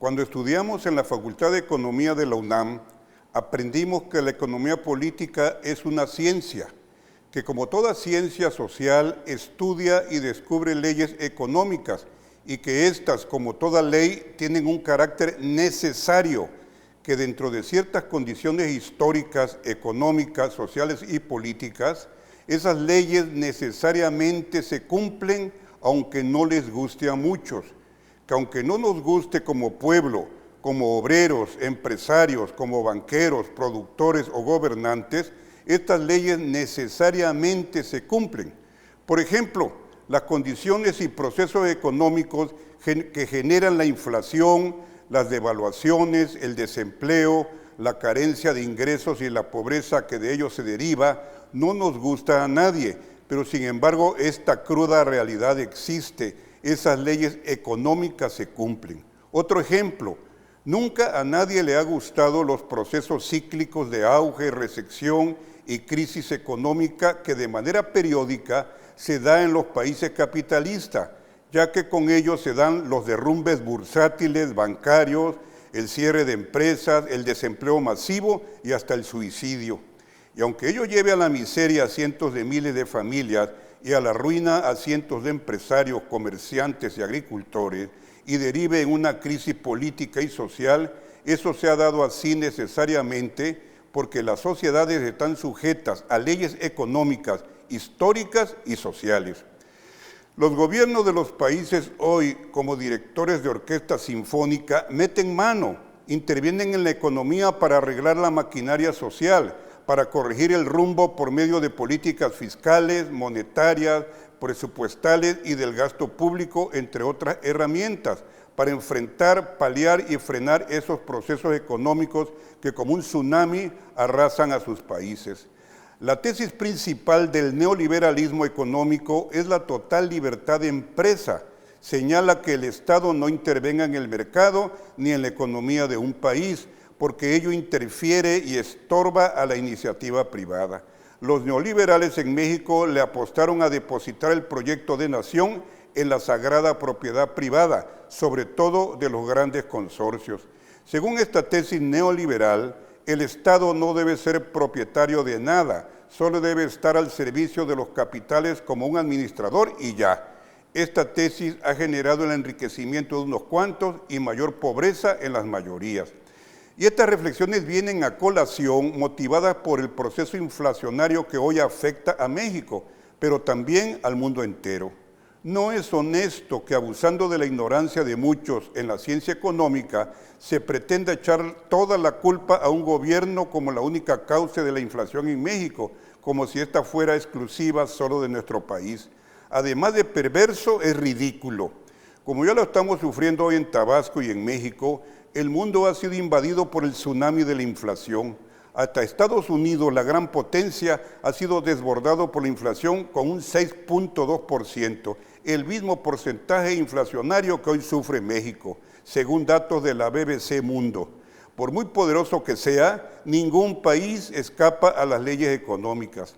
Cuando estudiamos en la Facultad de Economía de la UNAM, aprendimos que la economía política es una ciencia, que como toda ciencia social estudia y descubre leyes económicas y que éstas, como toda ley, tienen un carácter necesario, que dentro de ciertas condiciones históricas, económicas, sociales y políticas, esas leyes necesariamente se cumplen aunque no les guste a muchos, que aunque no nos guste como pueblo, como obreros, empresarios, como banqueros, productores o gobernantes, estas leyes necesariamente se cumplen. Por ejemplo, las condiciones y procesos económicos que generan la inflación, las devaluaciones, el desempleo, la carencia de ingresos y la pobreza que de ello se deriva, no nos gusta a nadie, pero sin embargo esta cruda realidad existe, esas leyes económicas se cumplen. Otro ejemplo, nunca a nadie le ha gustado los procesos cíclicos de auge, recesión y crisis económica que de manera periódica se da en los países capitalistas, ya que con ellos se dan los derrumbes bursátiles, bancarios, el cierre de empresas, el desempleo masivo y hasta el suicidio. Y aunque ello lleve a la miseria a cientos de miles de familias y a la ruina a cientos de empresarios, comerciantes y agricultores, y derive en una crisis política y social, eso se ha dado así necesariamente porque las sociedades están sujetas a leyes económicas, históricas y sociales. Los gobiernos de los países hoy, como directores de orquesta sinfónica, meten mano, intervienen en la economía para arreglar la maquinaria social, para corregir el rumbo por medio de políticas fiscales, monetarias, presupuestales y del gasto público, entre otras herramientas, para enfrentar, paliar y frenar esos procesos económicos que como un tsunami arrasan a sus países. La tesis principal del neoliberalismo económico es la total libertad de empresa. Señala que el Estado no intervenga en el mercado ni en la economía de un país, porque ello interfiere y estorba a la iniciativa privada. Los neoliberales en México le apostaron a depositar el proyecto de nación en la sagrada propiedad privada, sobre todo de los grandes consorcios. Según esta tesis neoliberal, el Estado no debe ser propietario de nada, solo debe estar al servicio de los capitales como un administrador y ya. Esta tesis ha generado el enriquecimiento de unos cuantos y mayor pobreza en las mayorías. Y estas reflexiones vienen a colación motivadas por el proceso inflacionario que hoy afecta a México, pero también al mundo entero. No es honesto que abusando de la ignorancia de muchos en la ciencia económica se pretenda echar toda la culpa a un gobierno como la única causa de la inflación en México, como si esta fuera exclusiva solo de nuestro país. Además de perverso, es ridículo. Como ya lo estamos sufriendo hoy en Tabasco y en México, el mundo ha sido invadido por el tsunami de la inflación. Hasta Estados Unidos, la gran potencia, ha sido desbordado por la inflación con un 6.2%, el mismo porcentaje inflacionario que hoy sufre México, según datos de la BBC Mundo. Por muy poderoso que sea, ningún país escapa a las leyes económicas.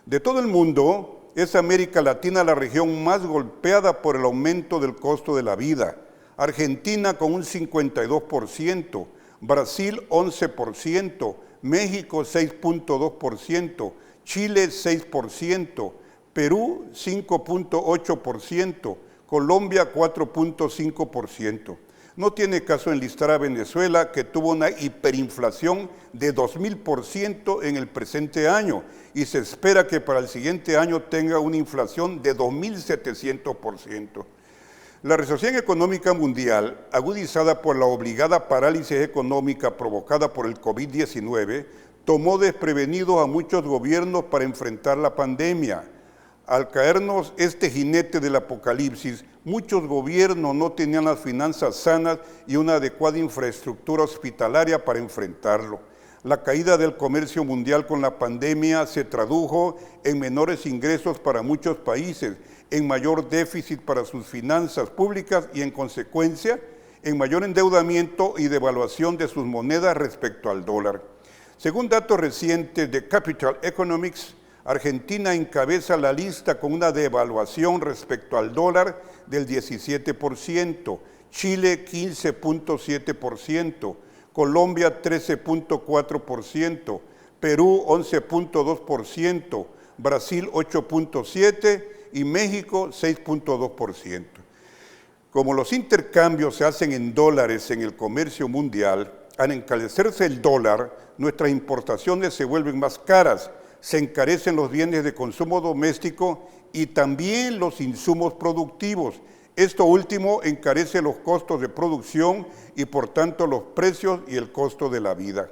De todo el mundo, es América Latina la región más golpeada por el aumento del costo de la vida. Argentina con un 52%, Brasil 11%, México 6.2%, Chile 6%, Perú 5.8%, Colombia 4.5%. No tiene caso enlistar a Venezuela, que tuvo una hiperinflación de 2.000% en el presente año y se espera que para el siguiente año tenga una inflación de 2.700%. La recesión económica mundial, agudizada por la obligada parálisis económica provocada por el COVID-19, tomó desprevenidos a muchos gobiernos para enfrentar la pandemia. Al caernos este jinete del apocalipsis, muchos gobiernos no tenían las finanzas sanas y una adecuada infraestructura hospitalaria para enfrentarlo. La caída del comercio mundial con la pandemia se tradujo en menores ingresos para muchos países, en mayor déficit para sus finanzas públicas y en consecuencia en mayor endeudamiento y devaluación de sus monedas respecto al dólar. Según datos recientes de Capital Economics, Argentina encabeza la lista con una devaluación respecto al dólar del 17%, Chile 15.7%, Colombia 13.4%, Perú 11.2%, Brasil 8.7% y México 6.2%. Como los intercambios se hacen en dólares en el comercio mundial, al encarecerse el dólar, nuestras importaciones se vuelven más caras, se encarecen los bienes de consumo doméstico y también los insumos productivos. Esto último encarece los costos de producción y por tanto los precios y el costo de la vida.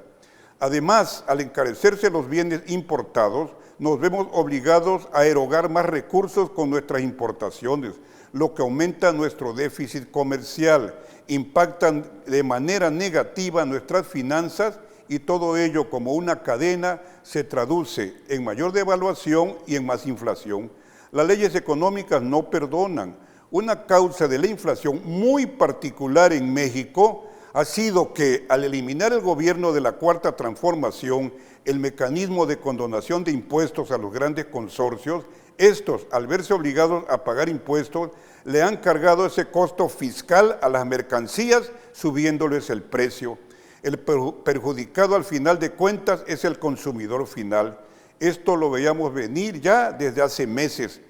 Además, al encarecerse los bienes importados, nos vemos obligados a erogar más recursos con nuestras importaciones, lo que aumenta nuestro déficit comercial, impactan de manera negativa nuestras finanzas y todo ello como una cadena se traduce en mayor devaluación y en más inflación. Las leyes económicas no perdonan. Una causa de la inflación muy particular en México ha sido que al eliminar el gobierno de la Cuarta Transformación, el mecanismo de condonación de impuestos a los grandes consorcios, estos, al verse obligados a pagar impuestos, le han cargado ese costo fiscal a las mercancías, subiéndoles el precio. El perjudicado al final de cuentas es el consumidor final. Esto lo veíamos venir ya desde hace meses.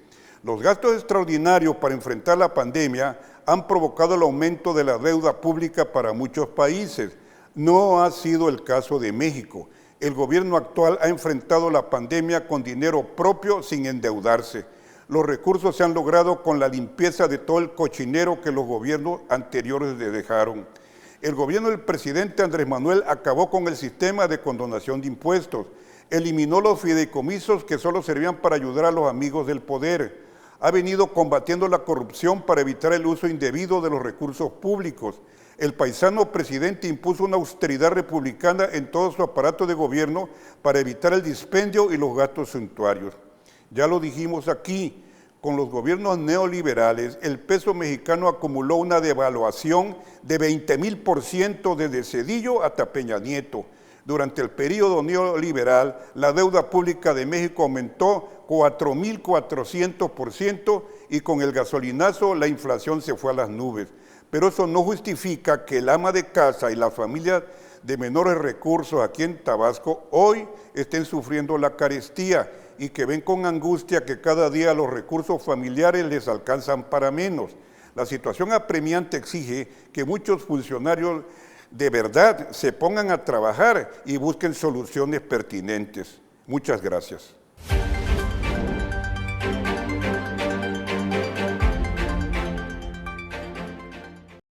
Los gastos extraordinarios para enfrentar la pandemia han provocado el aumento de la deuda pública para muchos países. No ha sido el caso de México. El gobierno actual ha enfrentado la pandemia con dinero propio sin endeudarse. Los recursos se han logrado con la limpieza de todo el cochinero que los gobiernos anteriores le dejaron. El gobierno del presidente Andrés Manuel acabó con el sistema de condonación de impuestos, eliminó los fideicomisos que solo servían para ayudar a los amigos del poder, ha venido combatiendo la corrupción para evitar el uso indebido de los recursos públicos. El paisano presidente impuso una austeridad republicana en todo su aparato de gobierno para evitar el dispendio y los gastos suntuarios. Ya lo dijimos aquí, con los gobiernos neoliberales, el peso mexicano acumuló una devaluación de 20,000% desde Zedillo hasta Peña Nieto. Durante el periodo neoliberal, la deuda pública de México aumentó 4,400% y con el gasolinazo la inflación se fue a las nubes. Pero eso no justifica que el ama de casa y las familias de menores recursos aquí en Tabasco hoy estén sufriendo la carestía y que ven con angustia que cada día los recursos familiares les alcanzan para menos. La situación apremiante exige que muchos funcionarios de verdad se pongan a trabajar y busquen soluciones pertinentes. Muchas gracias.